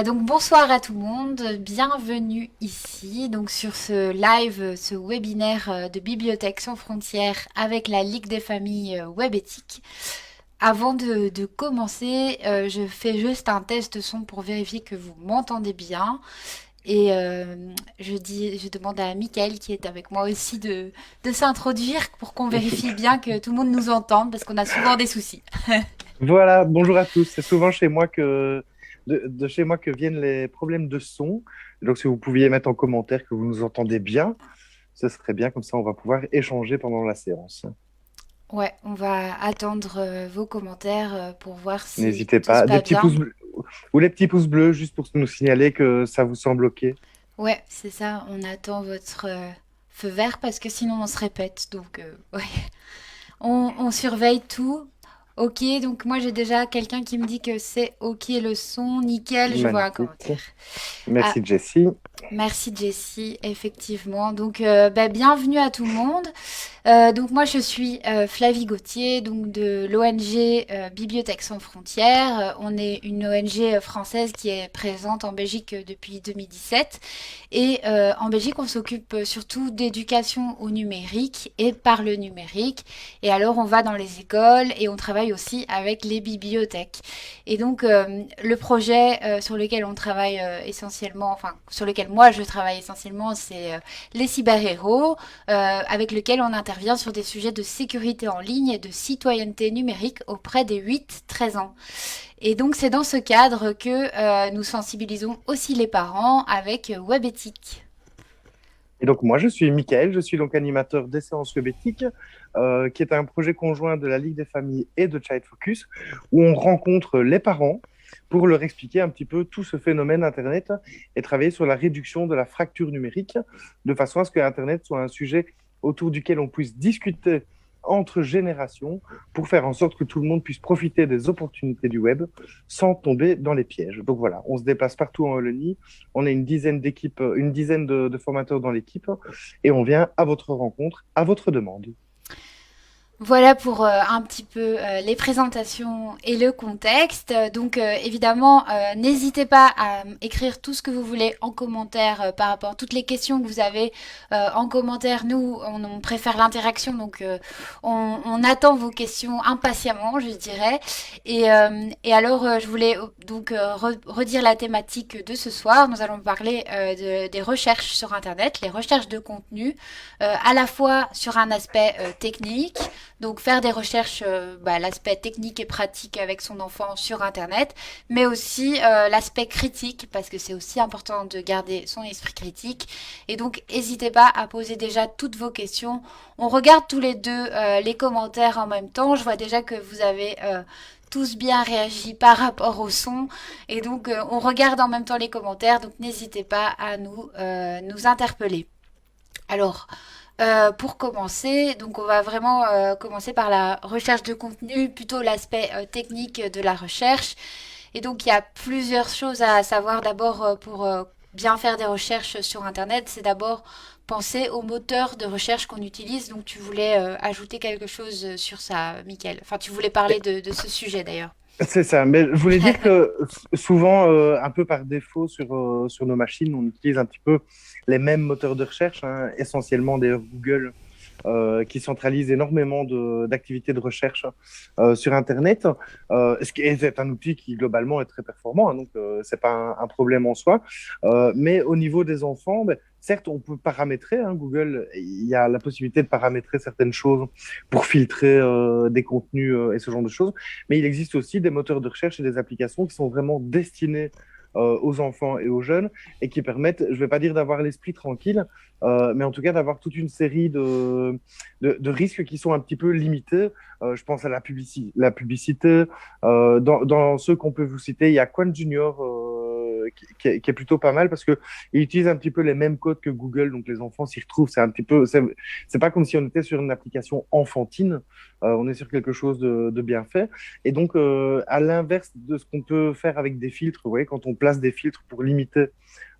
Donc bonsoir à tout le monde, bienvenue ici donc sur ce live, ce webinaire de Bibliothèque sans frontières avec la Ligue des familles webéthiques. Avant de commencer, je fais juste un test de son pour vérifier que vous m'entendez bien. Et je demande à Mickaël qui est avec moi aussi de s'introduire pour qu'on vérifie bien que tout le monde nous entende parce qu'on a souvent des soucis. Voilà, bonjour à tous. C'est souvent chez moi de chez moi que viennent les problèmes de son. Donc, si vous pouviez mettre en commentaire que vous nous entendez bien, ce serait bien. Comme ça, on va pouvoir échanger pendant la séance. Ouais, on va attendre vos commentaires pour voir si N'hésitez tout se pas. Des passe petits bien. pouces bleus ou les petits pouces bleus juste pour nous signaler que ça vous semble OK. Ouais, c'est ça, on attend votre feu vert parce que sinon on se répète. Donc, ouais, on surveille tout. Ok, donc moi j'ai déjà quelqu'un qui me dit que c'est ok le son, nickel, je vois un Magnifique. commentaire. Ah, Merci, Jessie. merci Jessie, effectivement. Donc, bienvenue à tout le monde. Donc moi je suis Flavie Gauthier donc de l'ONG Bibliothèques sans frontières. On est une ONG française qui est présente en Belgique depuis 2017 et en Belgique on s'occupe surtout d'éducation au numérique et par le numérique et alors on va dans les écoles et on travaille aussi avec les bibliothèques. Et donc le projet sur lequel on travaille essentiellement, enfin sur lequel moi je travaille essentiellement c'est les cyberhéros avec lequel on intervient sur des sujets de sécurité en ligne et de citoyenneté numérique auprès des 8-13 ans. Et donc c'est dans ce cadre que nous sensibilisons aussi les parents avec WebEthic. Et donc, moi, je suis Mickaël. Je suis donc animateur des séances webétiques, qui est un projet conjoint de la Ligue des familles et de Child Focus, où on rencontre les parents pour leur expliquer un petit peu tout ce phénomène Internet et travailler sur la réduction de la fracture numérique, de façon à ce que Internet soit un sujet autour duquel on puisse discuter entre générations pour faire en sorte que tout le monde puisse profiter des opportunités du web sans tomber dans les pièges. Donc voilà, on se déplace partout en Wallonie, on est une dizaine d'équipes, une dizaine de formateurs dans l'équipe et on vient à votre rencontre, à votre demande. Voilà pour un petit peu les présentations et le contexte. Donc évidemment, n'hésitez pas à écrire tout ce que vous voulez en commentaire par rapport à toutes les questions que vous avez en commentaire. Nous, on préfère l'interaction, donc on attend vos questions impatiemment, je dirais. Et alors, je voulais donc redire la thématique de ce soir. Nous allons parler des recherches sur Internet, les recherches de contenu, à la fois sur un aspect technique, donc faire des recherches, l'aspect technique et pratique avec son enfant sur Internet, mais aussi l'aspect critique, parce que c'est aussi important de garder son esprit critique. Et donc, n'hésitez pas à poser déjà toutes vos questions. On regarde tous les deux les commentaires en même temps. Je vois déjà que vous avez tous bien réagi par rapport au son. Et donc, on regarde en même temps les commentaires. Donc, n'hésitez pas à nous interpeller. Alors, pour commencer, donc on va vraiment commencer par la recherche de contenu, plutôt l'aspect technique de la recherche. Et donc il y a plusieurs choses à savoir d'abord pour bien faire des recherches sur Internet. C'est d'abord penser au moteur de recherche qu'on utilise. Donc tu voulais ajouter quelque chose sur ça, Mickaël. Enfin, tu voulais parler de ce sujet d'ailleurs. C'est ça, mais je voulais dire que souvent, un peu par défaut sur nos machines, on utilise un petit peu les mêmes moteurs de recherche, hein, essentiellement d'ailleurs Google, qui centralise énormément d'activités de recherche sur Internet. Et c'est un outil qui globalement est très performant, hein, donc c'est pas un problème en soi. Mais au niveau des enfants, ben, certes, on peut paramétrer, hein, Google, il y a la possibilité de paramétrer certaines choses pour filtrer des contenus et ce genre de choses, mais il existe aussi des moteurs de recherche et des applications qui sont vraiment destinés aux enfants et aux jeunes et qui permettent, je ne vais pas dire d'avoir l'esprit tranquille, mais en tout cas d'avoir toute une série de risques qui sont un petit peu limités. Je pense à la publicité. Dans ceux qu'on peut vous citer, il y a Quan Junior qui est plutôt pas mal parce qu'il utilise un petit peu les mêmes codes que Google, donc les enfants s'y retrouvent. C'est un petit peu, c'est pas comme si on était sur une application enfantine, on est sur quelque chose de bien fait. Et donc, à l'inverse de ce qu'on peut faire avec des filtres, vous voyez, quand on place des filtres pour limiter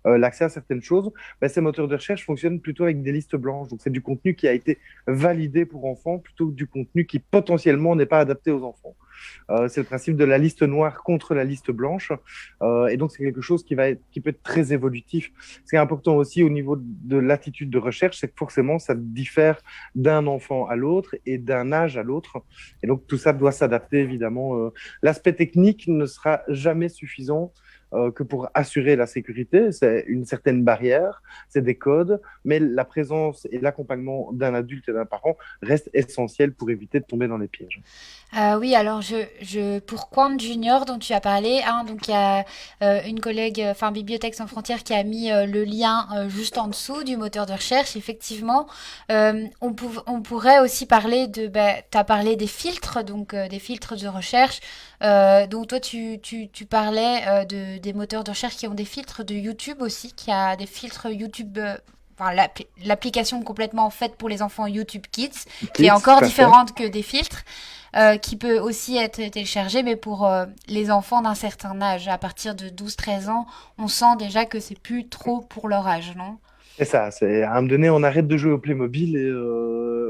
l'accès à certaines choses, ben, ces moteurs de recherche fonctionnent plutôt avec des listes blanches. Donc, c'est du contenu qui a été validé pour enfants plutôt que du contenu qui potentiellement n'est pas adapté aux enfants. C'est le principe de la liste noire contre la liste blanche. Et donc, c'est quelque chose qui peut être très évolutif. Ce qui est important aussi au niveau de l'attitude de recherche, c'est que forcément, ça diffère d'un enfant à l'autre et d'un âge à l'autre. Et donc, tout ça doit s'adapter, évidemment. L'aspect technique ne sera jamais suffisant que pour assurer la sécurité. C'est une certaine barrière, c'est des codes, mais la présence et l'accompagnement d'un adulte et d'un parent restent essentiels pour éviter de tomber dans les pièges. Oui, alors pour Quant Junior dont tu as parlé, hein, donc il y a une collègue, enfin Bibliothèques sans frontières qui a mis le lien juste en dessous du moteur de recherche. Effectivement, on pourrait aussi parler tu as parlé des filtres, donc des filtres de recherche. Donc toi, tu parlais des moteurs de recherche qui ont des filtres de YouTube aussi, qui a des filtres YouTube. Enfin, l'application complètement faite pour les enfants YouTube Kids, qui est Kids, encore tout à fait. différente que des filtres qui peut aussi être téléchargé, mais pour les enfants d'un certain âge. À partir de 12-13 ans, on sent déjà que c'est plus trop pour leur âge, non? C'est ça, c'est à un moment donné, on arrête de jouer au Playmobil et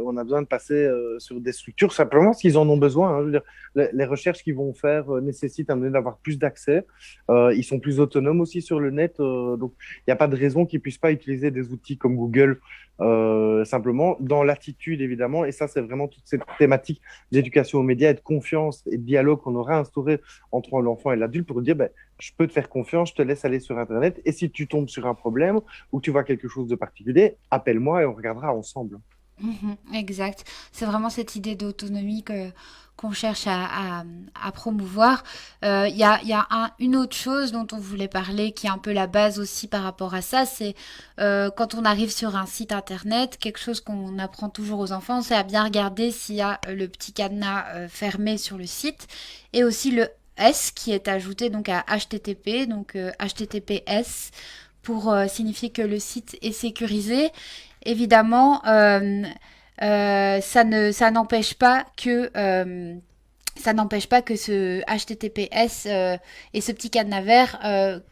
on a besoin de passer sur des structures simplement s'ils en ont besoin, hein. Je veux dire, les recherches qu'ils vont faire nécessitent à un moment donné d'avoir plus d'accès. Ils sont plus autonomes aussi sur le net, donc il n'y a pas de raison qu'ils puissent pas utiliser des outils comme Google simplement dans l'attitude évidemment. Et ça, c'est vraiment toute cette thématique d'éducation aux médias et de confiance et de dialogue qu'on aura instauré entre l'enfant et l'adulte pour dire, ben, je peux te faire confiance, je te laisse aller sur Internet. Et si tu tombes sur un problème, ou tu vois quelque chose de particulier, appelle-moi et on regardera ensemble. Mhm, exact. C'est vraiment cette idée d'autonomie qu'on cherche à promouvoir. Il y a une autre chose dont on voulait parler qui est un peu la base aussi par rapport à ça, c'est quand on arrive sur un site internet, quelque chose qu'on apprend toujours aux enfants, c'est à bien regarder s'il y a le petit cadenas fermé sur le site et aussi le S qui est ajouté donc à HTTP, donc HTTPS pour signifier que le site est sécurisé. Évidemment, ça n'empêche pas que ce HTTPS et ce petit cadenas vert,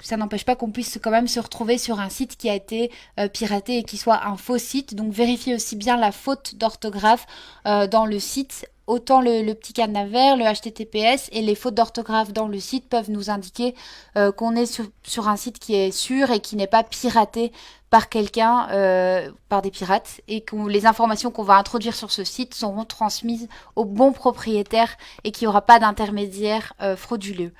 ça n'empêche pas qu'on puisse quand même se retrouver sur un site qui a été piraté et qui soit un faux site. Donc vérifiez aussi bien la faute d'orthographe dans le site. Autant le petit cadenas vert, le HTTPS et les fautes d'orthographe dans le site peuvent nous indiquer qu'on est sur un site qui est sûr et qui n'est pas piraté par quelqu'un, par des pirates, et que les informations qu'on va introduire sur ce site seront transmises au bon propriétaire et qu'il n'y aura pas d'intermédiaire frauduleux.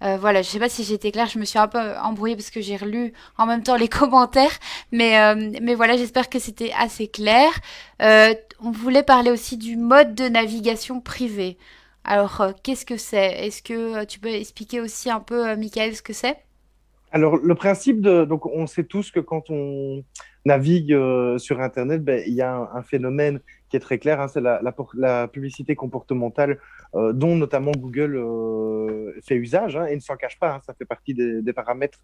Voilà, je sais pas si j'étais claire, je me suis un peu embrouillée parce que j'ai relu en même temps les commentaires, mais voilà, j'espère que c'était assez clair. On voulait parler aussi du mode de navigation privé. Alors, qu'est-ce que c'est? Est-ce que tu peux expliquer aussi un peu, Michael, ce que c'est? Alors, le principe de. Donc, on sait tous que quand on navigue sur Internet, ben, il y a un phénomène qui est très clair, hein, c'est la publicité comportementale dont notamment Google fait usage, hein, et ne s'en cache pas, hein, ça fait partie des paramètres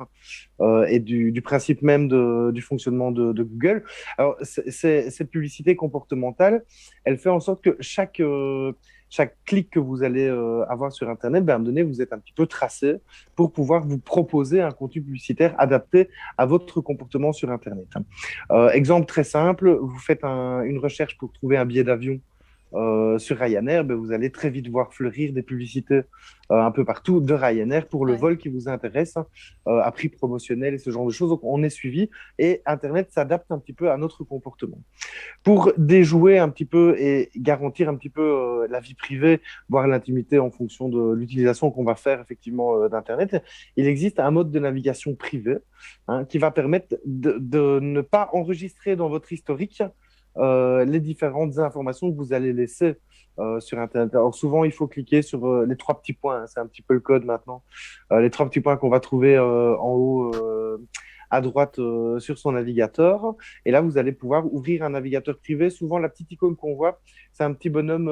et du principe même du fonctionnement de Google. Alors, cette publicité comportementale, elle fait en sorte que chaque clic que vous allez avoir sur Internet, ben, à un moment donné, vous êtes un petit peu tracé pour pouvoir vous proposer un contenu publicitaire adapté à votre comportement sur Internet. Exemple très simple, vous faites une recherche pour trouver un billet d'avion sur Ryanair, ben, vous allez très vite voir fleurir des publicités un peu partout de Ryanair pour le Ouais. vol qui vous intéresse, hein, à prix promotionnel et ce genre de choses. Donc, on est suivi et Internet s'adapte un petit peu à notre comportement. Pour déjouer un petit peu et garantir un petit peu la vie privée, voire l'intimité en fonction de l'utilisation qu'on va faire effectivement d'Internet, il existe un mode de navigation privé, hein, qui va permettre de ne pas enregistrer dans votre historique les différentes informations que vous allez laisser sur Internet. Alors souvent, il faut cliquer sur les trois petits points, hein, c'est un petit peu le code maintenant, les trois petits points qu'on va trouver en haut à droite sur son navigateur. Et là, vous allez pouvoir ouvrir un navigateur privé. Souvent, la petite icône qu'on voit, c'est un petit bonhomme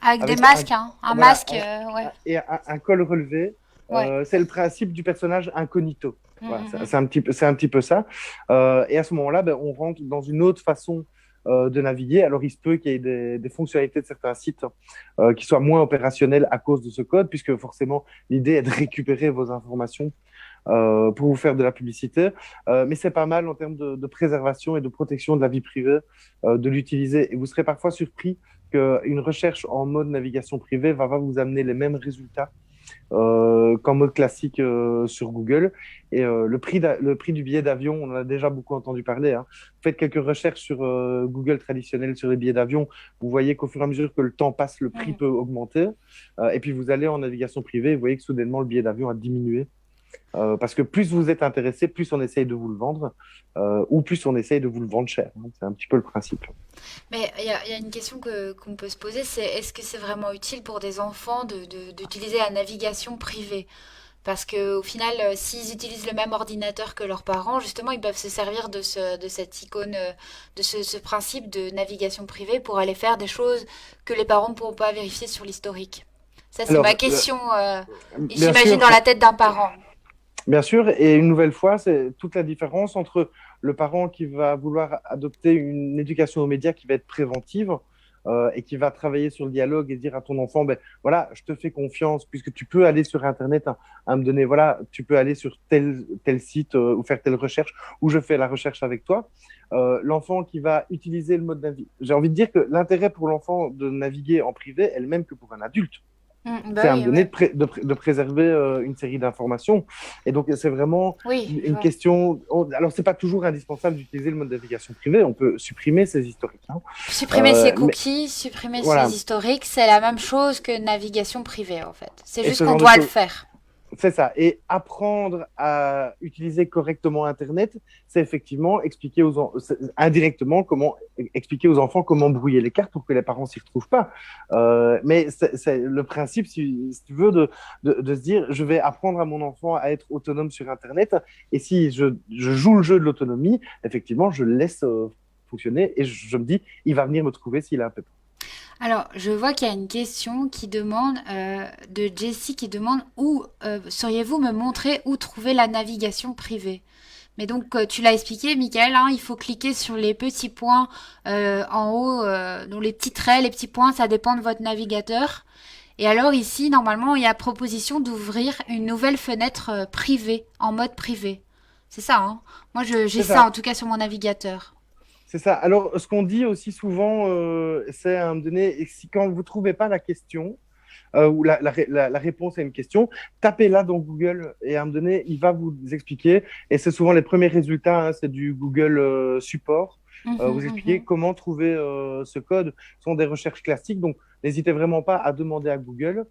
Avec des avec masques, hein. Un voilà, masque, ouais. et un col relevé. Ouais. C'est le principe du personnage incognito. Mm, Voilà, mm, c'est un petit peu ça. Et à ce moment-là, ben, on rentre dans une autre façon de naviguer. Alors, il se peut qu'il y ait des fonctionnalités de certains sites qui soient moins opérationnelles à cause de ce code, puisque forcément, l'idée est de récupérer vos informations pour vous faire de la publicité. Mais c'est pas mal en termes de préservation et de protection de la vie privée de l'utiliser. Et vous serez parfois surpris qu'une recherche en mode navigation privée va vous amener les mêmes résultats qu'en mode classique sur Google. Et le prix du billet d'avion, on en a déjà beaucoup entendu parler. Hein. Faites quelques recherches sur Google traditionnel sur les billets d'avion. Vous voyez qu'au fur et à mesure que le temps passe, le prix Mm. peut augmenter. Et puis vous allez en navigation privée, vous voyez que soudainement le billet d'avion a diminué. Parce que plus vous êtes intéressé, plus on essaye de vous le vendre, ou plus on essaye de vous le vendre cher. Hein. C'est un petit peu le principe. Mais il y a une question qu'on peut se poser, c'est est-ce que c'est vraiment utile pour des enfants d'utiliser la navigation privée? Parce que au final, s'ils utilisent le même ordinateur que leurs parents, justement, ils peuvent se servir de cette icône, ce principe de navigation privée pour aller faire des choses que les parents ne pourront pas vérifier sur l'historique. Ça, c'est ma Alors, question, bien j'imagine, sûr, dans la tête d'un parent. bien sûr, et une nouvelle fois, c'est toute la différence entre le parent qui va vouloir adopter une éducation aux médias qui va être préventive et qui va travailler sur le dialogue et dire à ton enfant, ben voilà, je te fais confiance puisque tu peux aller sur Internet à me donner, voilà, tu peux aller sur tel site ou faire telle recherche ou je fais la recherche avec toi. L'enfant qui va utiliser le mode navigation, j'ai envie de dire que l'intérêt pour l'enfant de naviguer en privé est le même que pour un adulte. Bah C'est à me oui, donner ouais. de préserver une série d'informations. Et donc, c'est vraiment Oui, je une vois. question. Alors, c'est pas toujours indispensable d'utiliser le mode navigation privé. On peut supprimer ces historiques. Hein. Supprimer ses Mais cookies, supprimer ses voilà. historiques, c'est la même chose que navigation privée, en fait. C'est Et juste ce qu'on genre de doit le choses. faire. C'est ça. Et apprendre à utiliser correctement Internet, c'est effectivement indirectement comment expliquer aux enfants comment brouiller les cartes pour que les parents s'y retrouvent pas. Mais c'est le principe, si tu veux, de se dire, je vais apprendre à mon enfant à être autonome sur Internet. Et si je joue le jeu de l'autonomie, effectivement, je le laisse fonctionner et je me dis, il va venir me trouver s'il a un peu. Alors, je vois qu'il y a une question qui demande, de Jessie qui demande où sauriez-vous me montrer où trouver la navigation privée? Mais donc, tu l'as expliqué, Michael, hein, il faut cliquer sur les petits points en haut, donc les petits traits, les petits points, ça dépend de votre navigateur. Et alors ici, normalement, il y a proposition d'ouvrir une nouvelle fenêtre privée, en mode privé. C'est ça, hein? Moi, j'ai C'est ça ça. en tout cas sur mon navigateur. C'est ça. Alors, ce qu'on dit aussi souvent, c'est à un moment donné, si quand vous ne trouvez pas la question, ou la réponse à une question, tapez-la dans Google et à un moment donné, il va vous expliquer. Et c'est souvent les premiers résultats, hein, c'est du Google Support. Mhm, Vous expliquer mhm. comment trouver ce code. Ce sont des recherches classiques, donc n'hésitez vraiment pas à demander à Google.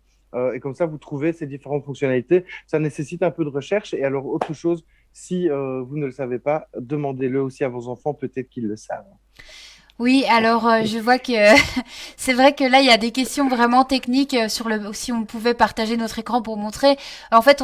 Et comme ça, vous trouvez ces différentes fonctionnalités. Ça nécessite un peu de recherche. Et alors, autre chose, si vous ne le savez pas, demandez-le aussi à vos enfants, peut-être qu'ils le savent. Oui, alors je vois que c'est vrai que là il y a des questions vraiment techniques sur le si on pouvait partager notre écran pour montrer. En fait,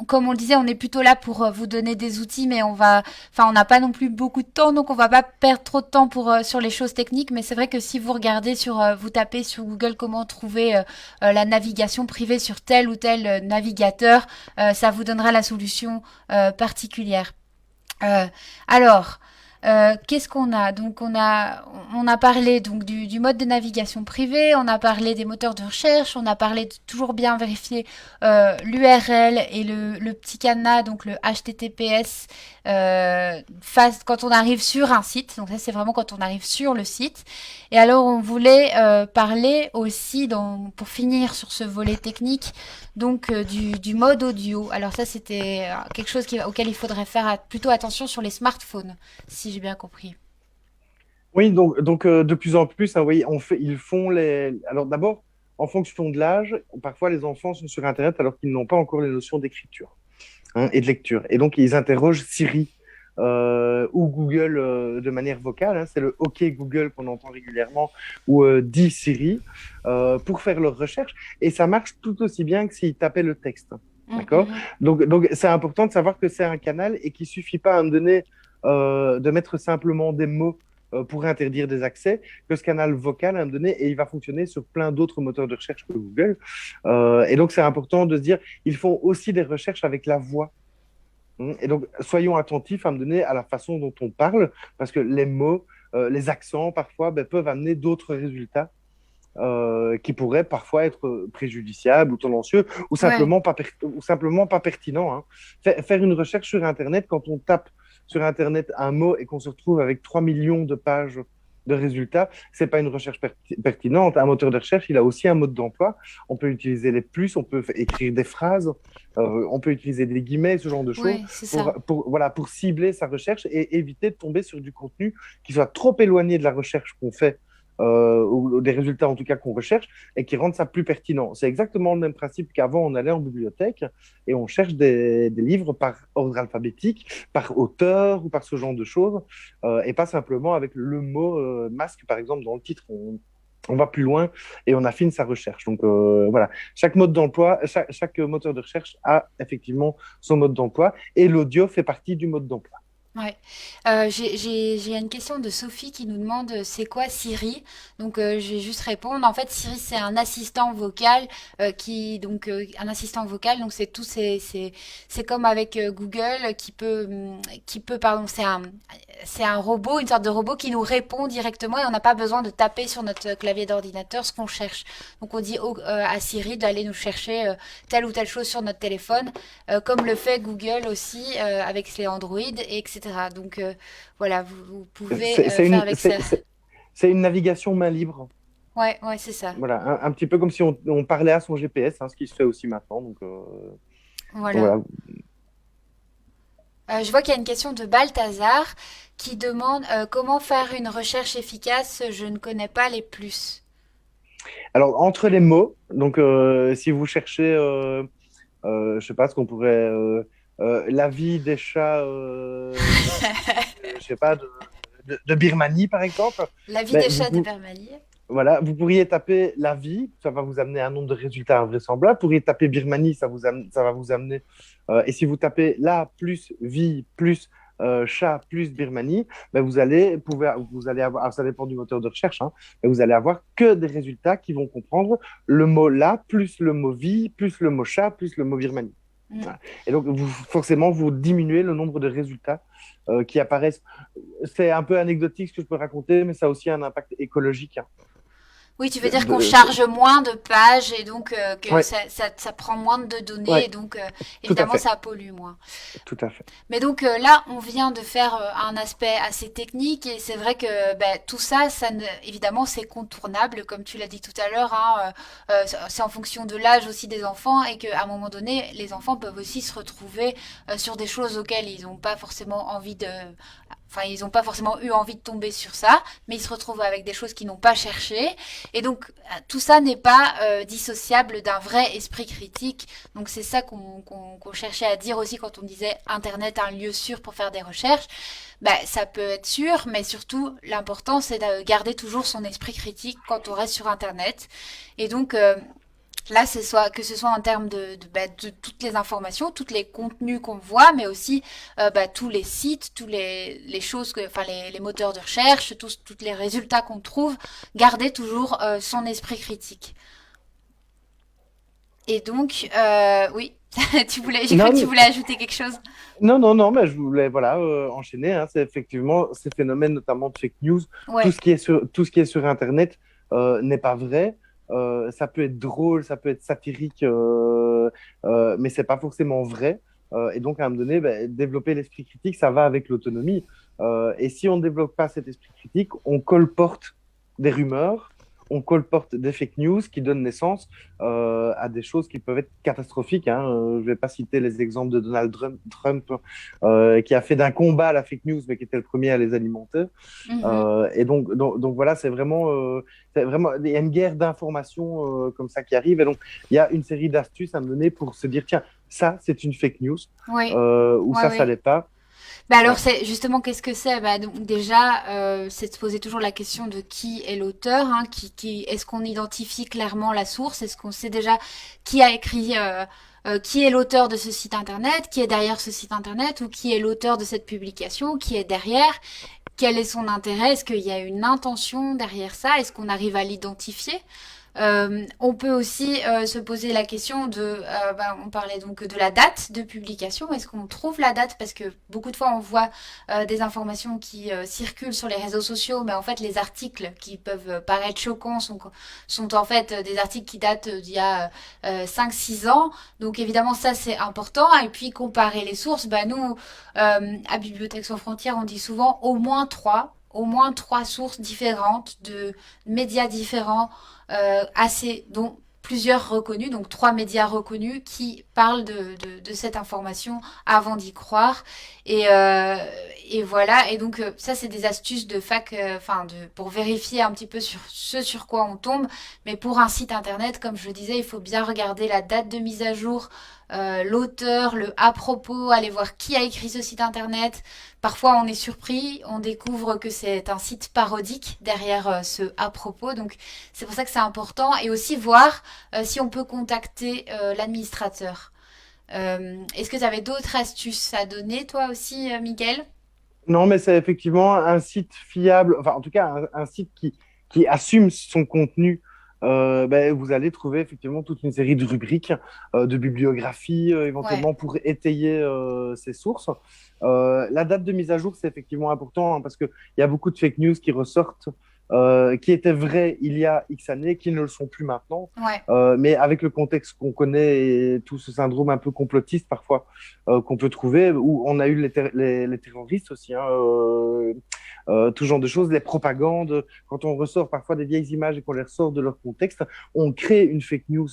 comme on le disait, on est plutôt là pour vous donner des outils, mais on n'a pas non plus beaucoup de temps, donc on va pas perdre trop de temps pour sur les choses techniques. Mais c'est vrai que si vous regardez vous tapez sur Google comment trouver la navigation privée sur tel ou tel navigateur, ça vous donnera la solution particulière. Euh, alors, qu'est-ce qu'on a? Donc on a parlé donc du mode de navigation privé, on a parlé des moteurs de recherche, on a parlé de toujours bien vérifier l'URL et le petit cadenas, donc le HTTPS, quand on arrive sur un site. Donc ça c'est vraiment quand on arrive sur le site. Et alors on voulait parler aussi, pour finir sur ce volet technique, donc du mode audio. Alors ça c'était quelque chose auquel il faudrait faire plutôt attention sur les smartphones, si j'ai bien compris. Oui, donc de plus en plus, hein, oui, ils font les. Alors d'abord, en fonction de l'âge, parfois les enfants sont sur Internet alors qu'ils n'ont pas encore les notions d'écriture hein, et de lecture. Et donc ils interrogent Siri ou Google de manière vocale. Hein, c'est le OK Google qu'on entend régulièrement ou Dis Siri pour faire leurs recherches. Et ça marche tout aussi bien que s'ils tapaient le texte. Mm, D'accord? mhm. Donc c'est important de savoir que c'est un canal et qu'il ne suffit pas à me donner de mettre simplement des mots pour interdire des accès, que ce canal vocal à un donné, et il va fonctionner sur plein d'autres moteurs de recherche que Google. Et donc, c'est important de se dire, ils font aussi des recherches avec la voix. Et donc, soyons attentifs à un moment donné à la façon dont on parle, parce que les mots, les accents, parfois, ben, peuvent amener d'autres résultats qui pourraient parfois être préjudiciables ou tendancieux Ouais. ou simplement pas pertinents, hein. Faire une recherche sur Internet, quand on tape sur Internet un mot et qu'on se retrouve avec 3 millions de pages de résultats, c'est pas une recherche pertinente. Un moteur de recherche, il a aussi un mode d'emploi. On peut utiliser les plus, on peut écrire des phrases, on peut utiliser des guillemets, ce genre de choses, Ouais, c'est ça. voilà, pour cibler sa recherche et éviter de tomber sur du contenu qui soit trop éloigné de la recherche qu'on fait, ou des résultats en tout cas qu'on recherche, et qui rendent ça plus pertinent. C'est exactement le même principe qu'avant, on allait en bibliothèque et on cherche des livres par ordre alphabétique, par auteur ou par ce genre de choses, et pas simplement avec le mot masque, par exemple, dans le titre. On va plus loin et on affine sa recherche. Donc voilà, chaque mode d'emploi, chaque moteur de recherche a effectivement son mode d'emploi et l'audio fait partie du mode d'emploi. Ouais. J'ai une question de Sophie qui nous demande c'est quoi Siri? Donc je vais juste répondre. En fait, Siri c'est un assistant vocal un assistant vocal donc c'est comme avec Google qui peut pardon c'est un robot une sorte de robot qui nous répond directement et on n'a pas besoin de taper sur notre clavier d'ordinateur ce qu'on cherche. Donc on dit à Siri d'aller nous chercher telle ou telle chose sur notre téléphone comme le fait Google aussi avec les Android, et etc. Donc voilà, vous pouvez C'est faire avec ça. c'est une navigation main libre. Ouais, ouais, c'est ça. Voilà, un petit peu comme si on parlait à son GPS, hein, ce qui se fait aussi maintenant. Donc Voilà. voilà. Je vois qu'il y a une question de Balthazar qui demande comment faire une recherche efficace. Je ne connais pas les plus. Alors, entre les mots, donc si vous cherchez, je sais pas ce qu'on pourrait, la vie des chats, je sais pas, de Birmanie par exemple, La vie mais des chats de Bermalier. voilà, vous pourriez taper la vie, ça va vous amener un nombre de résultats invraisemblables. Vous pourriez taper Birmanie, ça va vous amener. Et si vous tapez la plus vie plus chat plus Birmanie, ben vous allez avoir, alors ça dépend du moteur de recherche, hein, mais vous allez avoir que des résultats qui vont comprendre le mot la plus le mot vie plus le mot chat plus le mot Birmanie. Mm. Voilà. Et donc, forcément, vous diminuez le nombre de résultats qui apparaissent. C'est un peu anecdotique ce que je peux raconter, mais ça a aussi un impact écologique, hein. Oui, tu veux De- dire qu'on de- charge moins de pages et donc que Ouais, ça prend moins de données et ouais, donc tout à évidemment fait, ça pollue moins. tout à fait. Mais donc là, on vient de faire un aspect assez technique et c'est vrai que ben, tout ça, évidemment, c'est contournable, comme tu l'as dit tout à l'heure. Hein, c'est en fonction de l'âge aussi des enfants et qu'à un moment donné, les enfants peuvent aussi se retrouver sur des choses auxquelles ils n'ont pas forcément envie de. Enfin, ils n'ont pas forcément eu envie de tomber sur ça, mais ils se retrouvent avec des choses qu'ils n'ont pas cherchées. Et donc, tout ça n'est pas dissociable d'un vrai esprit critique. Donc, c'est ça qu'on cherchait à dire aussi quand on disait Internet un lieu sûr pour faire des recherches. Bah, ça peut être sûr, mais surtout, l'important, c'est de garder toujours son esprit critique quand on reste sur Internet. Et donc, là, que ce soit en termes de toutes les informations, tous les contenus qu'on voit, mais aussi tous les sites, les choses, enfin les moteurs de recherche, tous les résultats qu'on trouve, garder toujours son esprit critique. Et donc, oui, j'ai cru que tu Non, voulais ajouter quelque chose. non, mais je voulais voilà, enchaîner, hein. C'est effectivement ces phénomènes, notamment de fake news. Ouais. Tout ce qui est sur Internet n'est pas vrai. Ça peut être drôle, ça peut être satirique, mais c'est pas forcément vrai. Et donc, à un moment donné, ben, développer l'esprit critique, ça va avec l'autonomie. Et si on ne développe pas cet esprit critique, on colporte des rumeurs, on colporte des fake news qui donnent naissance à des choses qui peuvent être catastrophiques, hein. Je ne vais pas citer les exemples de Donald Trump qui a fait d'un combat la fake news, mais qui était le premier à les alimenter. Mhm. Et donc voilà, c'est vraiment, il y a une guerre d'informations comme ça qui arrive. Et donc, il y a une série d'astuces à me donner pour se dire, tiens, ça, c'est une fake news, Oui, ou ouais, ça ouais. l'est pas. Bah alors Ouais. c'est justement qu'est-ce que c'est? Bah donc déjà c'est de se poser toujours la question de qui est l'auteur, hein, qui est-ce qu'on identifie clairement la source, est-ce qu'on sait déjà qui a écrit, qui est l'auteur de ce site internet, qui est derrière ce site internet ou qui est l'auteur de cette publication, qui est derrière, quel est son intérêt, est-ce qu'il y a une intention derrière ça, est-ce qu'on arrive à l'identifier? On peut aussi se poser la question de, on parlait donc de la date de publication. Est-ce qu'on trouve la date? Parce que beaucoup de fois, on voit des informations qui circulent sur les réseaux sociaux, mais en fait, les articles qui peuvent paraître choquants sont en fait des articles qui datent d'il y a 5-6 ans. Donc évidemment, ça, c'est important. Et puis, comparer les sources. Nous, à Bibliothèques sans frontières, on dit souvent au moins trois sources différentes de médias différents, dont plusieurs reconnus, donc 3 médias reconnus qui parlent de cette information avant d'y croire. Et, euh, et voilà. Et donc ça, c'est des astuces de fac, pour vérifier un petit peu sur ce sur quoi on tombe. Mais pour un site internet, comme je le disais, il faut bien regarder la date de mise à jour, l'auteur, le à propos, aller voir qui a écrit ce site internet. Parfois, on est surpris, on découvre que c'est un site parodique derrière ce à propos. Donc, c'est pour ça que c'est important. Et aussi voir si on peut contacter l'administrateur. Est-ce que tu avais d'autres astuces à donner, toi aussi, Miguel? Non, mais c'est effectivement un site fiable, enfin en tout cas un site qui assume son contenu. Vous allez trouver effectivement toute une série de rubriques, de bibliographies Ouais, éventuellement pour étayer ces sources. La date de mise à jour, c'est effectivement important parce qu'il y a beaucoup de fake news qui ressortent, qui étaient vraies il y a X années, qui ne le sont plus maintenant. ouais. Mais avec le contexte qu'on connaît et tout ce syndrome un peu complotiste parfois qu'on peut trouver, où on a eu les terroristes aussi, hein, tout genre de choses, les propagandes, quand on ressort parfois des vieilles images et qu'on les ressort de leur contexte, on crée une fake news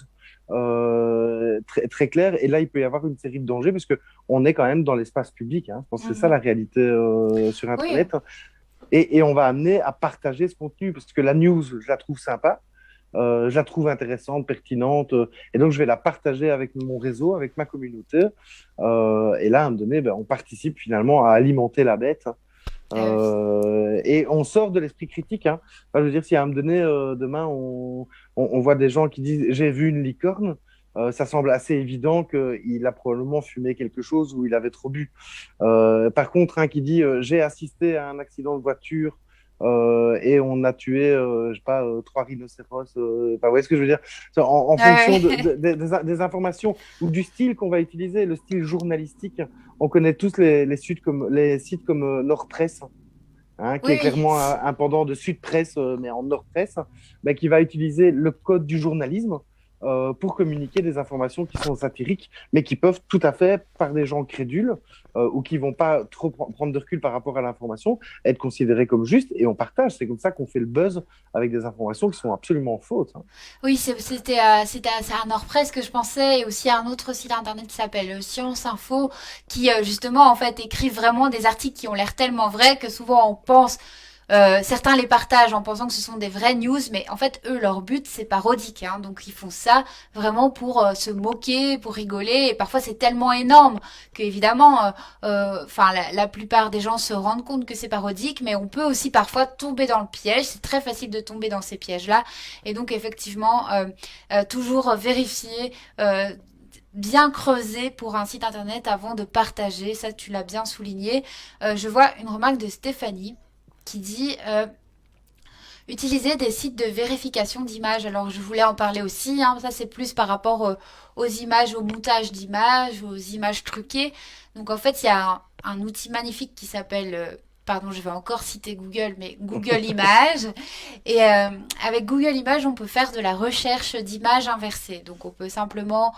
très, très claire. Et là, il peut y avoir une série de dangers parce qu'on est quand même dans l'espace public. Hein. Je pense que c'est ça la Mhm. réalité sur Oui, Internet. Et on va amener à partager ce contenu parce que la news, je la trouve sympa, je la trouve intéressante, pertinente, et donc je vais la partager avec mon réseau, avec ma communauté. Et là, à un moment donné, on participe finalement à alimenter la bête. oui. Et on sort de l'esprit critique. Hein. Enfin, je veux dire, si à un moment donné, demain, on voit des gens qui disent j'ai vu une licorne, ça semble assez évident qu'il a probablement fumé quelque chose ou il avait trop bu. Par contre, un qui dit j'ai assisté à un accident de voiture et on a tué, je sais pas, 3 rhinocéros. Enfin, vous voyez ce que je veux dire? En fonction Ouais. des informations ou du style qu'on va utiliser, le style journalistique. On connaît tous les sites comme Nord Presse, hein, qui est Oui, clairement un pendant de Sud Presse, mais en Nord Presse, qui va utiliser le code du journalisme pour communiquer des informations qui sont satiriques, mais qui peuvent tout à fait, par des gens crédules ou qui vont pas trop prendre de recul par rapport à l'information, être considérées comme justes, et on partage. C'est comme ça qu'on fait le buzz avec des informations qui sont absolument fausses. Hein. oui, c'est à Nordpress que je pensais, et aussi à un autre site internet qui s'appelle Science Info, qui justement en fait écrit vraiment des articles qui ont l'air tellement vrais que souvent on pense, certains les partagent en pensant que ce sont des vraies news, mais en fait eux leur but c'est parodique, hein, donc ils font ça vraiment pour se moquer, pour rigoler, et parfois c'est tellement énorme que évidemment, la plupart des gens se rendent compte que c'est parodique, mais on peut aussi parfois tomber dans le piège. C'est très facile de tomber dans ces pièges-là, et donc effectivement, toujours vérifier. Bien creuser pour un site internet avant de partager, ça tu l'as bien souligné. Je vois une remarque de Stéphanie qui dit utiliser des sites de vérification d'images. Alors je voulais en parler aussi, hein, ça c'est plus par rapport aux images, au montage d'images, aux images truquées. Donc en fait il y a un outil magnifique qui s'appelle, pardon je vais encore citer Google, mais Google Images. Et avec Google Images on peut faire de la recherche d'images inversées. Donc on peut simplement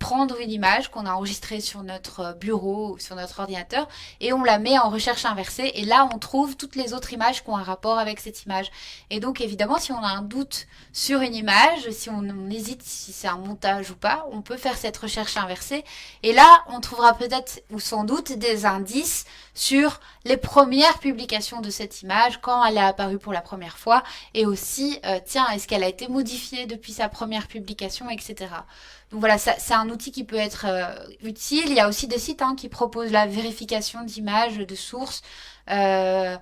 prendre une image qu'on a enregistrée sur notre bureau ou sur notre ordinateur et on la met en recherche inversée, et là on trouve toutes les autres images qui ont un rapport avec cette image. Et donc évidemment si on a un doute sur une image, si on hésite si c'est un montage ou pas, on peut faire cette recherche inversée, et là on trouvera peut-être ou sans doute des indices sur les premières publications de cette image, quand elle est apparue pour la première fois, et aussi tiens, est-ce qu'elle a été modifiée depuis sa première publication, etc. Donc voilà, c'est un outil qui peut être utile. Il y a aussi des sites, hein, qui proposent la vérification d'images, de sources. Euh,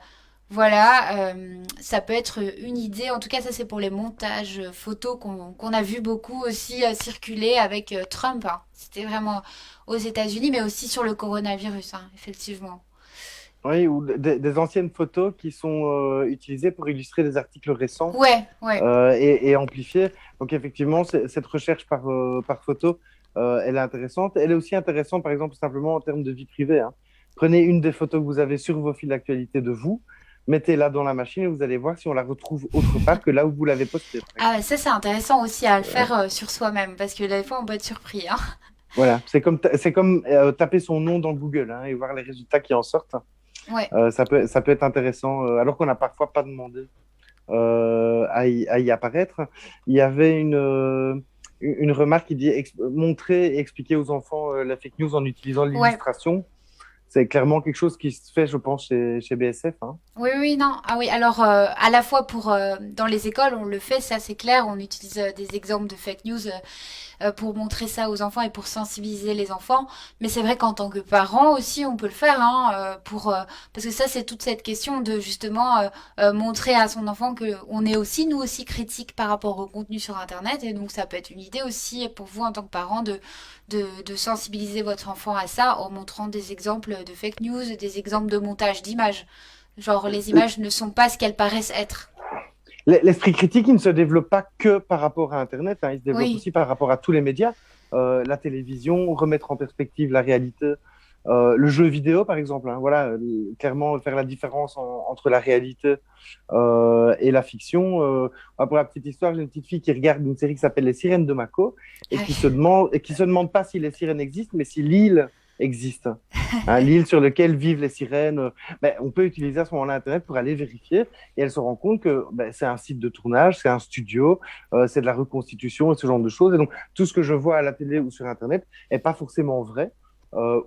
voilà, ça peut être une idée. En tout cas, ça c'est pour les montages photos qu'on a vu beaucoup aussi circuler avec Trump, hein. C'était vraiment aux États-Unis, mais aussi sur le coronavirus, hein, effectivement. Oui, ou des anciennes photos qui sont utilisées pour illustrer des articles récents Ouais, ouais. et amplifiés. Donc effectivement, cette recherche par photo, elle est intéressante. Elle est aussi intéressante, par exemple, simplement en termes de vie privée, hein. Prenez une des photos que vous avez sur vos fils d'actualité de vous, mettez-la dans la machine et vous allez voir si on la retrouve autre part que là où vous l'avez postée, par Ah, exemple. ça c'est intéressant aussi à le Euh, faire sur soi-même parce que des fois on peut être surpris, hein. voilà, c'est comme taper son nom dans Google, hein, et voir les résultats qui en sortent. Ouais. Ça peut être intéressant, alors qu'on n'a parfois pas demandé à y apparaître. Il y avait une remarque qui dit montrer et expliquer aux enfants la fake news en utilisant Ouais. l'illustration. C'est clairement quelque chose qui se fait, je pense, chez BSF, hein. Oui, oui, non. Ah oui, alors à la fois pour dans les écoles, on le fait, ça c'est clair, on utilise des exemples de fake news pour montrer ça aux enfants et pour sensibiliser les enfants. Mais c'est vrai qu'en tant que parent aussi, on peut le faire, hein, parce que ça, c'est toute cette question de justement montrer à son enfant que on est aussi, nous aussi, critiques par rapport au contenu sur Internet. Et donc, ça peut être une idée aussi pour vous en tant que parent de sensibiliser votre enfant à ça en montrant des exemples de fake news, des exemples de montage d'images. Genre, les images ne sont pas ce qu'elles paraissent être. L'esprit critique, il ne se développe pas que par rapport à Internet, hein, il se développe Oui, aussi par rapport à tous les médias, la télévision, remettre en perspective la réalité, le jeu vidéo, par exemple, hein, voilà, clairement faire la différence entre la réalité et la fiction. Pour la petite histoire, j'ai une petite fille qui regarde une série qui s'appelle Les Sirènes de Mako ah et qui se demande pas si les sirènes existent, mais si l'île existe. Hein, l'île sur laquelle vivent les sirènes. Ben, on peut utiliser à ce moment-là Internet pour aller vérifier et elle se rend compte que ben, c'est un site de tournage, c'est un studio, c'est de la reconstitution et ce genre de choses. Et donc, tout ce que je vois à la télé ou sur Internet n'est pas forcément vrai.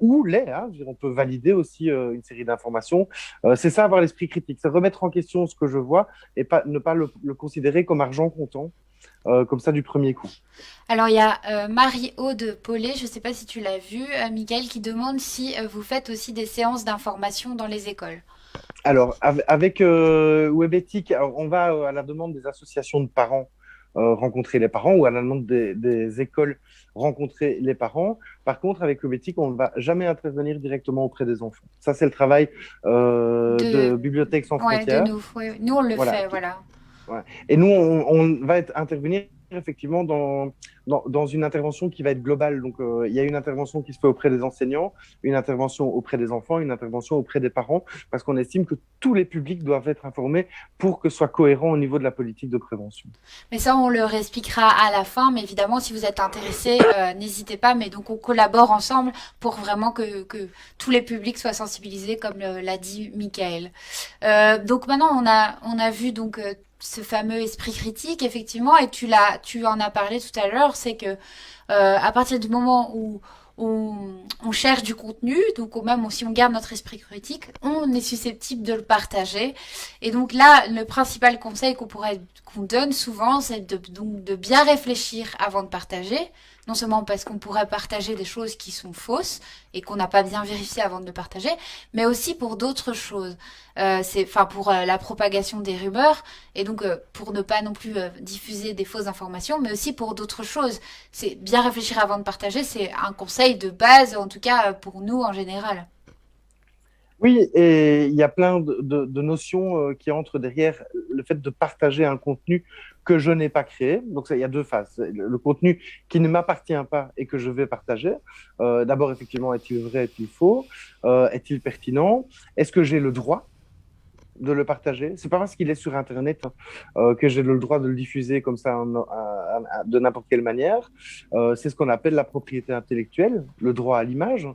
Ou l'est, hein. On peut valider aussi une série d'informations. C'est ça, avoir l'esprit critique, c'est remettre en question ce que je vois et pas, ne pas le considérer comme argent comptant, comme ça du premier coup. Alors il y a Marie-Aude Paulet, je ne sais pas si tu l'as vu, Mickaël, qui demande si vous faites aussi des séances d'information dans les écoles. Alors, avec WebEthic, alors, on va à la demande des associations de parents rencontrer les parents ou à la demande des écoles rencontrer les parents. Par contre, avec WebEthic, on ne va jamais intervenir directement auprès des enfants. Ça, c'est le travail De, de Bibliothèques sans ouais, de frontières. nous. Ouais, nous on le Voilà, fait, voilà. ouais. Et nous, on va intervenir effectivement dans une intervention qui va être globale. Donc, il y a une intervention qui se fait auprès des enseignants, une intervention auprès des enfants, une intervention auprès des parents, parce qu'on estime que tous les publics doivent être informés pour que ce soit cohérent au niveau de la politique de prévention. Mais ça, on le réexpliquera à la fin. Mais évidemment, si vous êtes intéressé, n'hésitez pas. Mais donc, on collabore ensemble pour vraiment que tous les publics soient sensibilisés, comme l'a dit Michael. Donc maintenant, on a vu donc ce fameux esprit critique, effectivement, et tu en as parlé tout à l'heure, c'est que à partir du moment où on cherche du contenu, donc même si on garde notre esprit critique, on est susceptible de le partager. Et donc là, le principal conseil qu'on donne souvent, c'est donc de bien réfléchir avant de partager. Non seulement parce qu'on pourrait partager des choses qui sont fausses et qu'on n'a pas bien vérifié avant de le partager, mais aussi pour d'autres choses. Enfin pour la propagation des rumeurs et donc pour ne pas non plus diffuser des fausses informations, mais aussi pour d'autres choses. C'est bien réfléchir avant de partager, c'est un conseil de base, en tout cas pour nous en général. Oui, et il y a plein de notions qui entrent derrière le fait de partager un contenu que je n'ai pas créé. Donc, il y a deux phases. Le contenu qui ne m'appartient pas et que je vais partager. D'abord, effectivement, est-il vrai, est-il faux? Est-il pertinent? Est-ce que j'ai le droit de le partager? C'est pas parce qu'il est sur Internet, hein, que j'ai le droit de le diffuser comme ça de n'importe quelle manière. C'est ce qu'on appelle la propriété intellectuelle, le droit à l'image,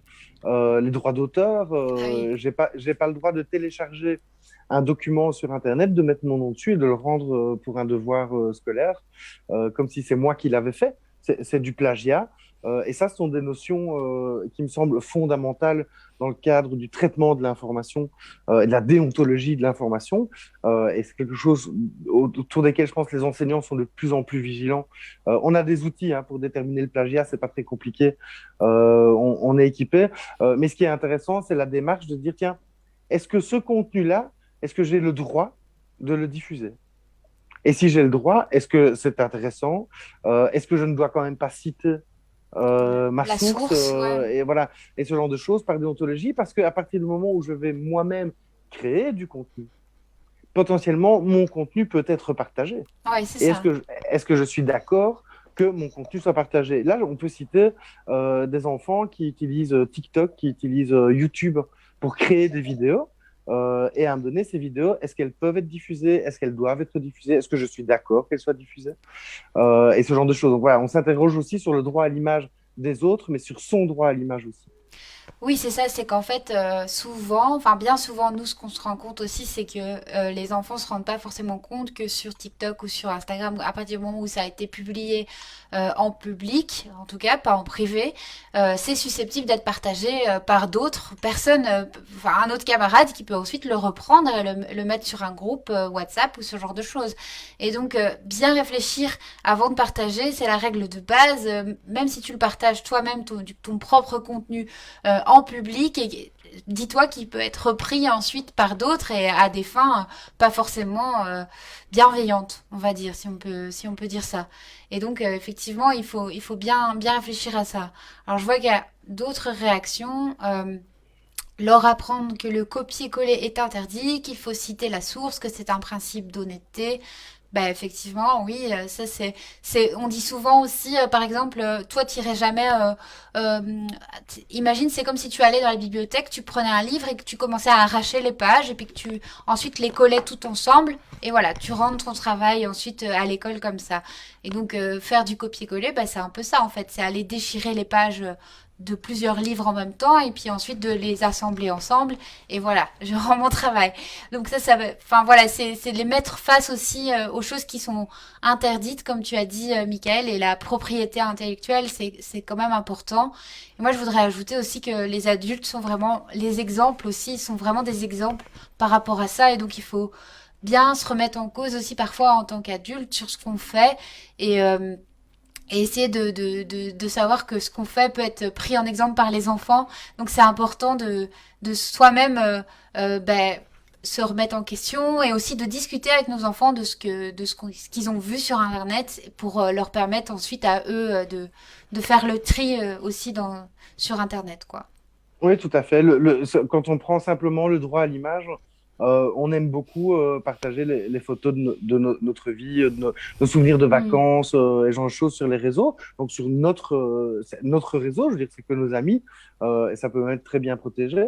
les droits d'auteur. Ah oui. J'ai pas le droit de télécharger un document sur Internet, de mettre mon nom dessus et de le rendre pour un devoir scolaire, comme si c'est moi qui l'avais fait. C'est du plagiat. Et ça, ce sont des notions qui me semblent fondamentales dans le cadre du traitement de l'information et de la déontologie de l'information. Et c'est quelque chose autour desquels je pense que les enseignants sont de plus en plus vigilants. On a des outils, hein, pour déterminer le plagiat, c'est pas très compliqué. On est équipé. Mais ce qui est intéressant, c'est la démarche de dire, tiens, est-ce que ce contenu-là, est-ce que j'ai le droit de le diffuser? Et si j'ai le droit, est-ce que c'est intéressant? Est-ce que je ne dois quand même pas citer ma La source, source, ouais. et voilà, et ce genre de choses par déontologie, parce qu'à partir du moment où je vais moi-même créer du contenu, potentiellement, mon contenu peut être partagé. Ouais, c'est Et ça. est-ce que je suis d'accord que mon contenu soit partagé? Là, on peut citer des enfants qui utilisent TikTok, qui utilisent YouTube pour créer des vidéos. Et à me donner ces vidéos, est-ce qu'elles peuvent être diffusées? Est-ce qu'elles doivent être diffusées? Est-ce que je suis d'accord qu'elles soient diffusées? Et ce genre de choses. Donc voilà, on s'interroge aussi sur le droit à l'image des autres, mais sur son droit à l'image aussi. Oui, c'est ça, c'est qu'en fait, souvent, enfin bien souvent, nous, ce qu'on se rend compte aussi, c'est que les enfants se rendent pas forcément compte que sur TikTok ou sur Instagram, à partir du moment où ça a été publié en public, en tout cas, pas en privé, c'est susceptible d'être partagé par d'autres personnes, enfin un autre camarade qui peut ensuite le reprendre et le mettre sur un groupe WhatsApp ou ce genre de choses. Et donc, bien réfléchir avant de partager, c'est la règle de base, même si tu le partages toi-même, ton propre contenu en public et dis-toi qu'il peut être repris ensuite par d'autres et à des fins pas forcément bienveillantes, on va dire, si on peut dire ça. Et donc effectivement, il faut bien réfléchir à ça. Alors je vois qu'il y a d'autres réactions. Leur apprendre que le copier-coller est interdit, qu'il faut citer la source, que c'est un principe d'honnêteté. Bah effectivement, oui, on dit souvent aussi, par exemple, toi t'irais jamais, imagine, c'est comme si tu allais dans la bibliothèque, tu prenais un livre et que tu commençais à arracher les pages et puis que tu ensuite les collais tout ensemble et voilà, tu rentres ton travail ensuite à l'école comme ça. Et donc faire du copier-coller, bah c'est un peu ça en fait, c'est aller déchirer les pages de plusieurs livres en même temps et puis ensuite de les assembler ensemble et voilà, je rends mon travail. Donc enfin voilà, c'est de les mettre face aussi aux choses qui sont interdites, comme tu as dit, Michael, et la propriété intellectuelle, c'est quand même important. Et moi, je voudrais ajouter aussi que les adultes sont vraiment, les exemples aussi, sont vraiment des exemples par rapport à ça, et donc il faut bien se remettre en cause aussi parfois en tant qu'adulte sur ce qu'on fait et et essayer de savoir que ce qu'on fait peut être pris en exemple par les enfants. Donc c'est important de soi-même ben, se remettre en question et aussi de discuter avec nos enfants ce qu'ils ont vu sur Internet pour leur permettre ensuite à eux de faire le tri aussi sur Internet, quoi. Oui, tout à fait. Quand on prend simplement le droit à l'image, on aime beaucoup partager les photos de notre vie, nos souvenirs de Mm. vacances et genre de choses sur les réseaux. Donc sur notre réseau, je veux dire, c'est que nos amis, et ça peut même être très bien protégé.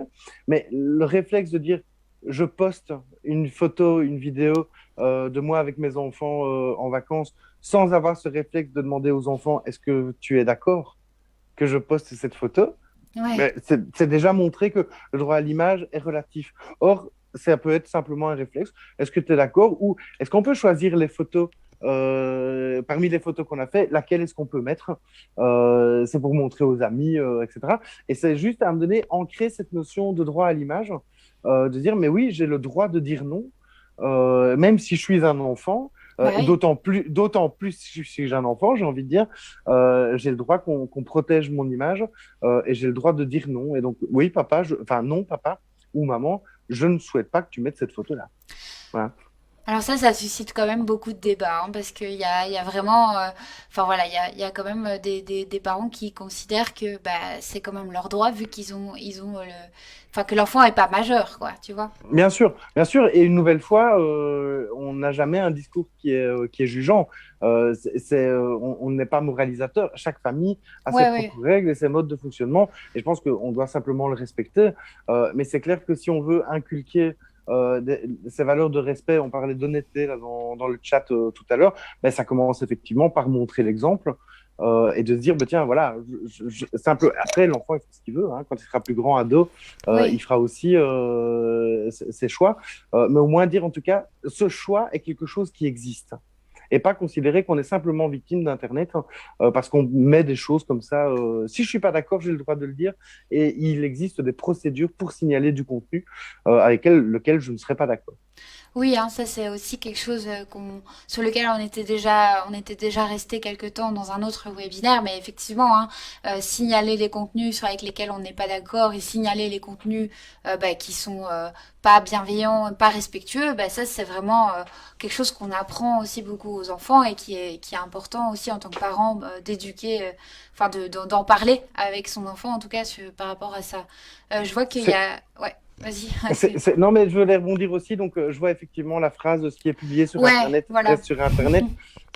Mais le réflexe de dire, je poste une photo, une vidéo de moi avec mes enfants en vacances, sans avoir ce réflexe de demander aux enfants, est-ce que tu es d'accord que je poste cette photo? Ouais. Mais c'est déjà montré que le droit à l'image est relatif. Or, ça peut être simplement un réflexe. Est-ce que tu es d'accord? Ou est-ce qu'on peut choisir les photos parmi les photos qu'on a fait, laquelle est-ce qu'on peut mettre? C'est pour montrer aux amis, etc. Et c'est juste à me donner, ancrer cette notion de droit à l'image, de dire, mais oui, j'ai le droit de dire non, même si je suis un enfant. Bah oui. D'autant plus si j'ai un enfant, j'ai envie de dire, j'ai le droit qu'on protège mon image et j'ai le droit de dire non. Et donc, oui, papa, enfin non, papa ou maman, je ne souhaite pas que tu mettes cette photo-là. Voilà. Alors ça suscite quand même beaucoup de débats, hein, parce il y a vraiment, enfin voilà, il y a quand même des parents qui considèrent que bah, c'est quand même leur droit vu ils ont enfin que l'enfant est pas majeur, quoi, tu vois. Bien sûr, et une nouvelle fois, on n'a jamais un discours qui est jugeant. On n'est pas moralisateur. Chaque famille a ses Ouais, ouais. propres règles et ses modes de fonctionnement, et je pense qu'on doit simplement le respecter. Mais c'est clair que si on veut inculquer ces valeurs de respect, on parlait d'honnêteté là, dans le chat tout à l'heure, ben, ça commence effectivement par montrer l'exemple. Et de se dire, bah, tiens, voilà, simple. Après, l'enfant, il fait ce qu'il veut. Hein. Quand il sera plus grand, ado, il Oui. fera aussi ses choix. Mais au moins dire, en tout cas, ce choix est quelque chose qui existe. Et pas considérer qu'on est simplement victime d'Internet parce qu'on met des choses comme ça. Si je suis pas d'accord, j'ai le droit de le dire. Et il existe des procédures pour signaler du contenu avec lequel je ne serais pas d'accord. Oui, hein, ça c'est aussi quelque chose sur lequel on était déjà resté quelque temps dans un autre webinaire, mais effectivement, hein, signaler les contenus avec lesquels on n'est pas d'accord et signaler les contenus qui sont pas bienveillants, pas respectueux, bah, ça c'est vraiment quelque chose qu'on apprend aussi beaucoup aux enfants et qui est important aussi en tant que parent d'éduquer, enfin d'en parler avec son enfant en tout cas par rapport à ça. Je vois qu'il y C'est a, ouais, vas-y, Non, mais je voulais rebondir aussi. Donc, je vois effectivement la phrase ce qui est publié sur ouais, Internet voilà. reste sur Internet.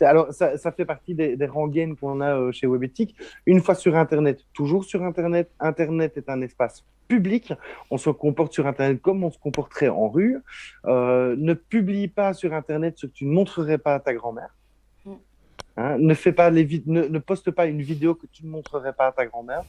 Alors, ça fait partie des rengaines qu'on a chez Webéthique. Une fois sur Internet, toujours sur Internet. Internet est un espace public. On se comporte sur Internet comme on se comporterait en rue. Ne publie pas sur Internet ce que tu ne montrerais pas à ta grand-mère. Hein, ne poste pas une vidéo que tu ne montrerais pas à ta grand-mère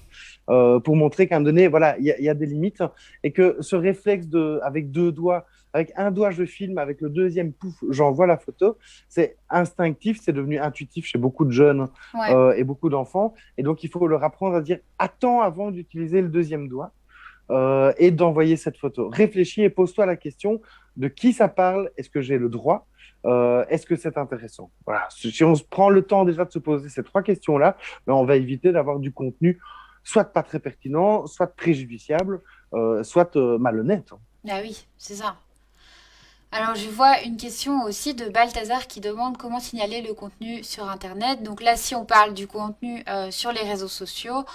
pour montrer qu'à un moment donné, voilà, il y a des limites et que ce réflexe avec deux doigts, avec un doigt je filme, avec le deuxième pouf, j'envoie la photo, c'est instinctif, c'est devenu intuitif chez beaucoup de jeunes Ouais. et beaucoup d'enfants. Et donc, il faut leur apprendre à dire attends avant d'utiliser le deuxième doigt et d'envoyer cette photo. Réfléchis et pose-toi la question de qui ça parle, est-ce que j'ai le droit, est-ce que c'est intéressant. Voilà. Si on se prend le temps déjà de se poser ces trois questions-là, ben on va éviter d'avoir du contenu soit pas très pertinent, soit préjudiciable, soit malhonnête. Ah oui, c'est ça. Alors, je vois une question aussi de Balthazar qui demande comment signaler le contenu sur Internet. Donc là, si on parle du contenu sur les réseaux sociaux,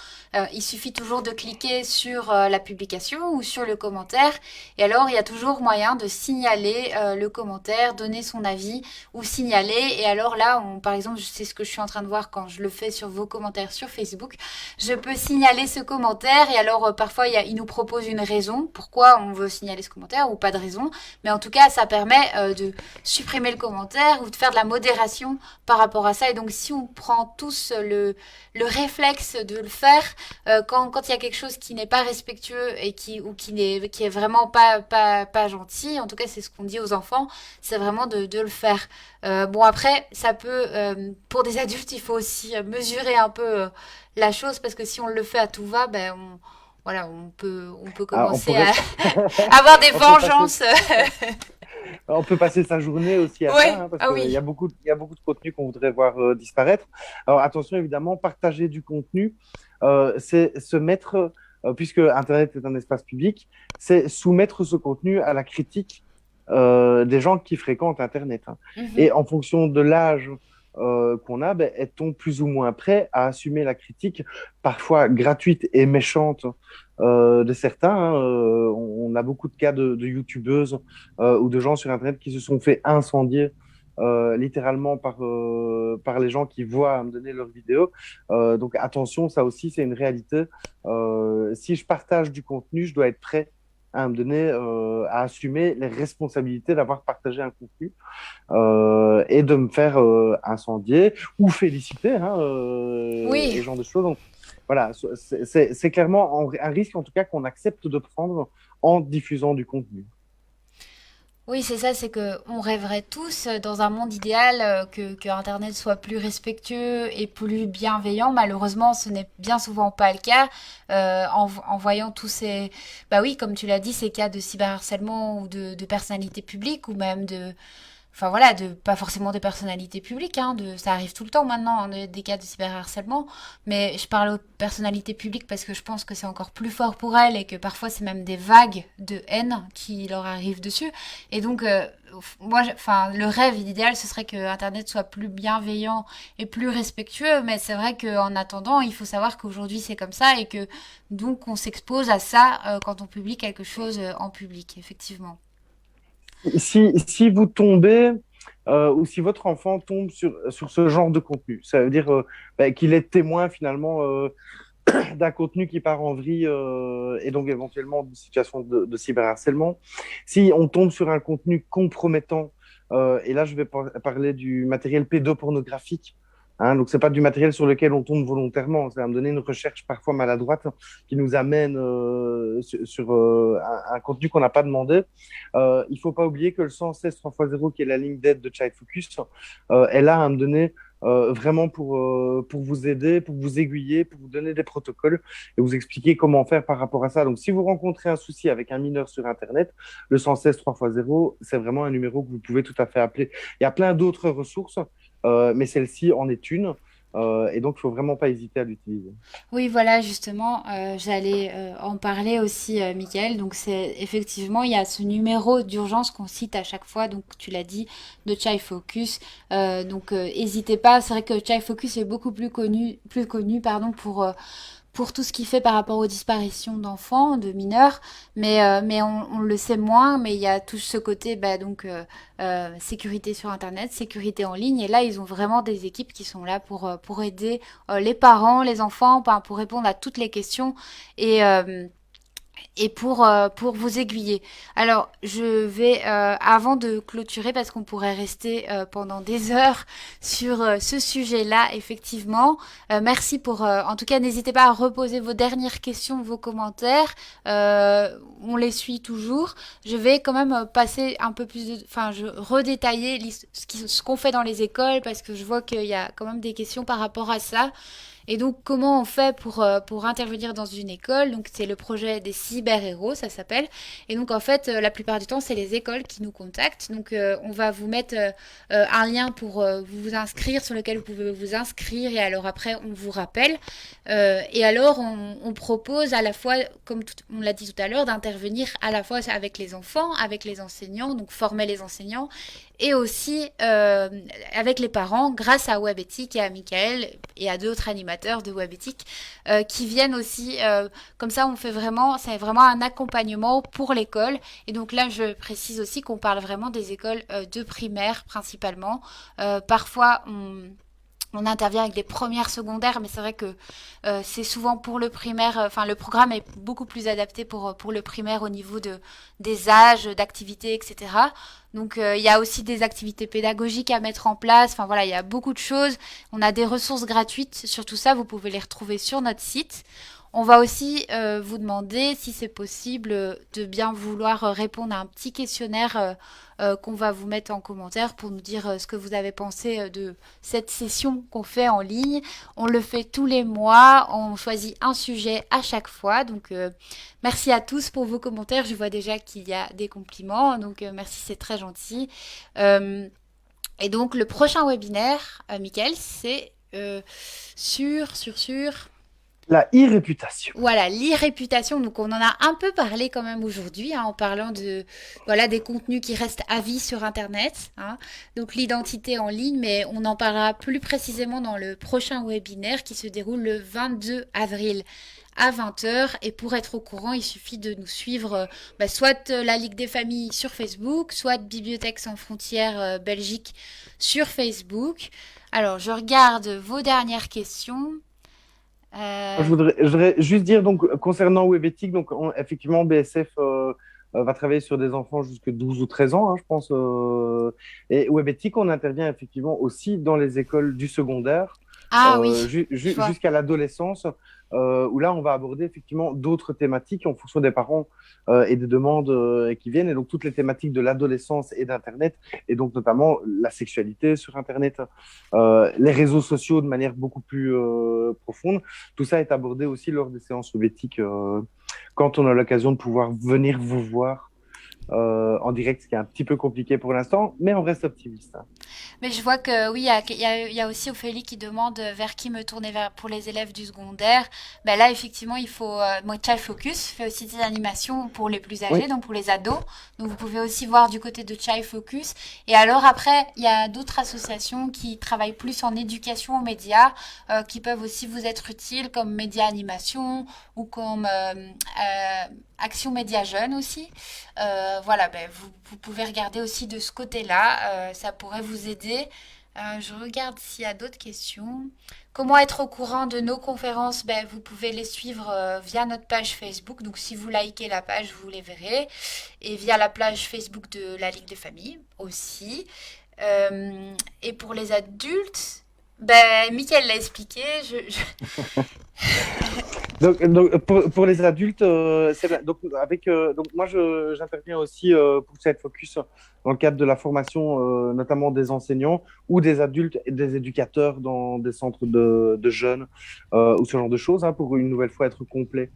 il suffit toujours de cliquer sur la publication ou sur le commentaire. Et alors, il y a toujours moyen de signaler le commentaire, donner son avis ou signaler. Et alors là, par exemple, c'est ce que je suis en train de voir quand je le fais sur vos commentaires sur Facebook. Je peux signaler ce commentaire et alors parfois, il nous propose une raison pourquoi on veut signaler ce commentaire ou pas de raison. Mais en tout cas, ça permet de supprimer le commentaire ou de faire de la modération par rapport à ça. Et donc, si on prend tous le réflexe de le faire, quand il y a quelque chose qui n'est pas respectueux et qui est vraiment pas gentil, en tout cas, c'est ce qu'on dit aux enfants, c'est vraiment de le faire. Bon, après, ça peut, pour des adultes, il faut aussi mesurer un peu la chose parce que si on le fait à tout va, voilà, on peut Ah, commencer à avoir des on peut passer, vengeances. on peut passer sa journée aussi à ça, Ouais, hein, parce ah qu'il oui. y a beaucoup de contenu qu'on voudrait voir disparaître. Alors attention, évidemment, partager du contenu, c'est se mettre, puisque Internet est un espace public, c'est soumettre ce contenu à la critique des gens qui fréquentent Internet. Hein. Et Mhm. en fonction de l'âge qu'on a, ben, est-on plus ou moins prêt à assumer la critique, parfois gratuite et méchante, de certains. Hein. On a beaucoup de cas de youtubeuses ou de gens sur Internet qui se sont fait incendier littéralement par les gens qui voient me donner leurs vidéos. Donc attention, ça aussi, c'est une réalité. Si je partage du contenu, je dois être prêt à me donner, à assumer les responsabilités d'avoir partagé un contenu et de me faire incendier ou féliciter hein, et Oui, ce genre de choses. Donc, voilà, c'est clairement un risque en tout cas qu'on accepte de prendre en diffusant du contenu. oui, c'est ça, c'est que on rêverait tous dans un monde idéal que Internet soit plus respectueux et plus bienveillant. Malheureusement, ce n'est bien souvent pas le cas. En voyant tous ces, bah oui, comme tu l'as dit, ces cas de cyberharcèlement ou de personnalités publiques ou même enfin voilà, pas forcément des personnalités publiques, hein, ça arrive tout le temps maintenant, hein, des cas de cyberharcèlement, mais je parle aux personnalités publiques parce que je pense que c'est encore plus fort pour elles et que parfois c'est même des vagues de haine qui leur arrivent dessus. Et donc, moi, enfin, le rêve idéal, ce serait que Internet soit plus bienveillant et plus respectueux, mais c'est vrai qu'en attendant, il faut savoir qu'aujourd'hui c'est comme ça et que donc on s'expose à ça quand on publie quelque chose en public, effectivement. Si vous tombez ou si votre enfant tombe sur ce genre de contenu, ça veut dire bah, qu'il est témoin finalement d'un contenu qui part en vrille et donc éventuellement d'une situation de cyberharcèlement. Si on tombe sur un contenu compromettant, et là je vais parler du matériel pédopornographique, hein, donc c'est pas du matériel sur lequel on tombe volontairement, ça va me donner une recherche parfois maladroite qui nous amène sur un contenu qu'on n'a pas demandé. Il faut pas oublier que le 116 3x0, qui est la ligne d'aide de Child Focus, elle a à me donner vraiment pour vous aider, pour vous aiguiller, pour vous donner des protocoles et vous expliquer comment faire par rapport à ça. Donc, si vous rencontrez un souci avec un mineur sur Internet, le 116 3x0, c'est vraiment un numéro que vous pouvez tout à fait appeler. Il y a plein d'autres ressources, mais celle-ci en est une. Et donc, il faut vraiment pas hésiter à l'utiliser. Oui, voilà, justement, j'allais en parler aussi, Mickaël. Donc, c'est effectivement, il y a ce numéro d'urgence qu'on cite à chaque fois. Donc, tu l'as dit, de Child Focus. Donc, n'hésitez pas. C'est vrai que Child Focus est beaucoup plus connu, pardon, pour tout ce qu'il fait par rapport aux disparitions d'enfants, de mineurs, mais on le sait moins, mais il y a tout ce côté, bah, donc, sécurité sur Internet, sécurité en ligne, et là, ils ont vraiment des équipes qui sont là pour aider les parents, les enfants, ben, pour répondre à toutes les questions, et, euh, et pour vous aiguiller. Alors, je vais, avant de clôturer, parce qu'on pourrait rester pendant des heures sur ce sujet-là, effectivement. Merci pour... en tout cas, n'hésitez pas à reposer vos dernières questions, vos commentaires. On les suit toujours. Je vais quand même passer un peu plus de... Enfin, je redétailler ce qu'on fait dans les écoles, parce que je vois qu'il y a quand même des questions par rapport à ça. Et donc, comment on fait pour intervenir dans une école? Donc, c'est le projet des cyber-héros, ça s'appelle. Et donc, en fait, la plupart du temps, c'est les écoles qui nous contactent. Donc, on va vous mettre un lien pour vous inscrire, sur lequel vous pouvez vous inscrire. Et alors, après, on vous rappelle. Et alors, on propose à la fois, comme on l'a dit tout à l'heure, d'intervenir à la fois avec les enfants, avec les enseignants, donc former les enseignants, et aussi avec les parents grâce à WebEthic et à Michael et à d'autres animateurs de WebEthic qui viennent aussi comme ça on fait vraiment c'est vraiment un accompagnement pour l'école et donc là je précise aussi qu'on parle vraiment des écoles de primaire principalement parfois on intervient avec des premières secondaires, mais c'est vrai que c'est souvent pour le primaire, enfin le programme est beaucoup plus adapté pour le primaire au niveau des âges, d'activités, etc. Donc il y a aussi des activités pédagogiques à mettre en place, enfin voilà, il y a beaucoup de choses. On a des ressources gratuites sur tout ça, vous pouvez les retrouver sur notre site. On va aussi vous demander si c'est possible de bien vouloir répondre à un petit questionnaire qu'on va vous mettre en commentaire pour nous dire ce que vous avez pensé de cette session qu'on fait en ligne. On le fait tous les mois, on choisit un sujet à chaque fois. Donc merci à tous pour vos commentaires. Je vois déjà qu'il y a des compliments, donc merci, c'est très gentil. Euh, et donc le prochain webinaire, Mickaël, c'est sur La e-réputation. voilà, l'e-réputation, donc on en a un peu parlé quand même aujourd'hui, hein, en parlant de voilà des contenus qui restent à vie sur Internet, hein, donc l'identité en ligne, mais on en parlera plus précisément dans le prochain webinaire qui se déroule le 22 avril à 20 heures. Et pour être au courant, il suffit de nous suivre bah, soit la Ligue des familles sur Facebook, soit Bibliothèques sans frontières Belgique sur Facebook. Alors, je regarde vos dernières questions. Je Euh, voudrais juste dire, donc, concernant WebEthic, donc, effectivement, BSF va travailler sur des enfants jusque 12 ou 13 ans, hein, je pense. Et WebEthic, on intervient effectivement aussi dans les écoles du secondaire Ah oui, je vois. jusqu'à l'adolescence, où là, on va aborder effectivement d'autres thématiques en fonction des parents et des demandes qui viennent. Et donc, toutes les thématiques de l'adolescence et d'Internet, et donc notamment la sexualité sur Internet, les réseaux sociaux de manière beaucoup plus profonde. Tout ça est abordé aussi lors des séances soviétiques quand on a l'occasion de pouvoir venir vous voir en direct, ce qui est un petit peu compliqué pour l'instant, mais on reste optimiste. Hein. Mais je vois que oui, il y a aussi Ophélie qui demande vers qui me tourner pour les élèves du secondaire. Ben là, effectivement, il faut. Moi, Child Focus fait aussi des animations pour les plus âgés, Oui, donc pour les ados. Donc vous pouvez aussi voir du côté de Child Focus. Et alors après, il y a d'autres associations qui travaillent plus en éducation aux médias, qui peuvent aussi vous être utiles, comme Média Animation ou comme Action Média Jeune aussi. Voilà, ben, vous pouvez regarder aussi de ce côté-là. Ça pourrait vous aider. Je regarde s'il y a d'autres questions. Comment être au courant de nos conférences? Ben, vous pouvez les suivre via notre page Facebook. Donc, si vous likez la page, vous les verrez. Et via la page Facebook de la Ligue des familles aussi. Et pour les adultes, Ben, Mickaël l'a expliqué. Donc pour les adultes, donc donc moi j'interviens aussi pour cette focus dans le cadre de la formation, notamment des enseignants ou des adultes et des éducateurs dans des centres de jeunes ou ce genre de choses, hein, pour une nouvelle fois être complet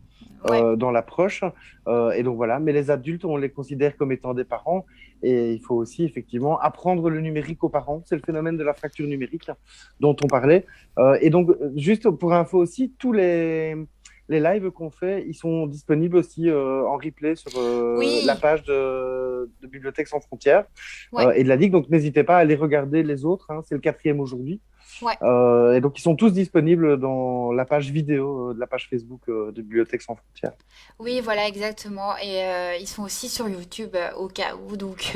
Ouais. dans l'approche. Et donc voilà, mais les adultes, on les considère comme étant des parents et il faut aussi effectivement apprendre le numérique aux parents. C'est le phénomène de la fracture numérique dont on parlait. Et donc, juste pour info aussi, tous les lives qu'on fait, ils sont disponibles aussi en replay sur la Oui. page de Bibliothèques sans frontières Ouais. et de la Ligue. Donc, n'hésitez pas à aller regarder les autres, hein. C'est le quatrième aujourd'hui. Ouais. Et donc, ils sont tous disponibles dans la page vidéo de la page Facebook de Bibliothèques sans frontières. Oui, voilà, exactement. Et ils sont aussi sur YouTube au cas où. Donc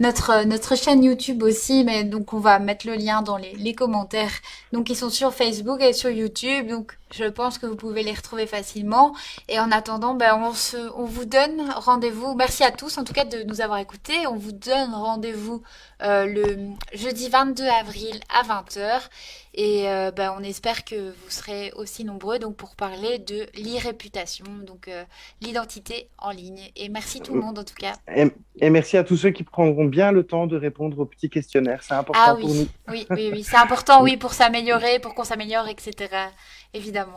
notre chaîne YouTube aussi, mais donc on va mettre le lien dans les commentaires. Donc ils sont sur Facebook et sur YouTube. Donc je pense que vous pouvez les retrouver facilement. Et en attendant, ben on vous donne rendez-vous. Merci à tous en tout cas de nous avoir écoutés. On vous donne rendez-vous le jeudi 22 avril à 20 h. Et ben, on espère que vous serez aussi nombreux donc pour parler de l'e-réputation. Donc l'identité en ligne. Et merci tout le monde en tout cas. Et, et merci à tous ceux qui prendront bien le temps de répondre au petit questionnaire. C'est Ah important pour oui, nous. oui, oui, oui, c'est important, oui, pour s'améliorer, pour qu'on s'améliore, etc. Évidemment.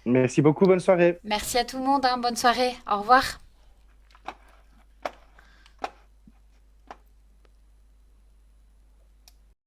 Merci beaucoup. Bonne soirée. Merci à tout le monde, hein. Bonne soirée. Au revoir.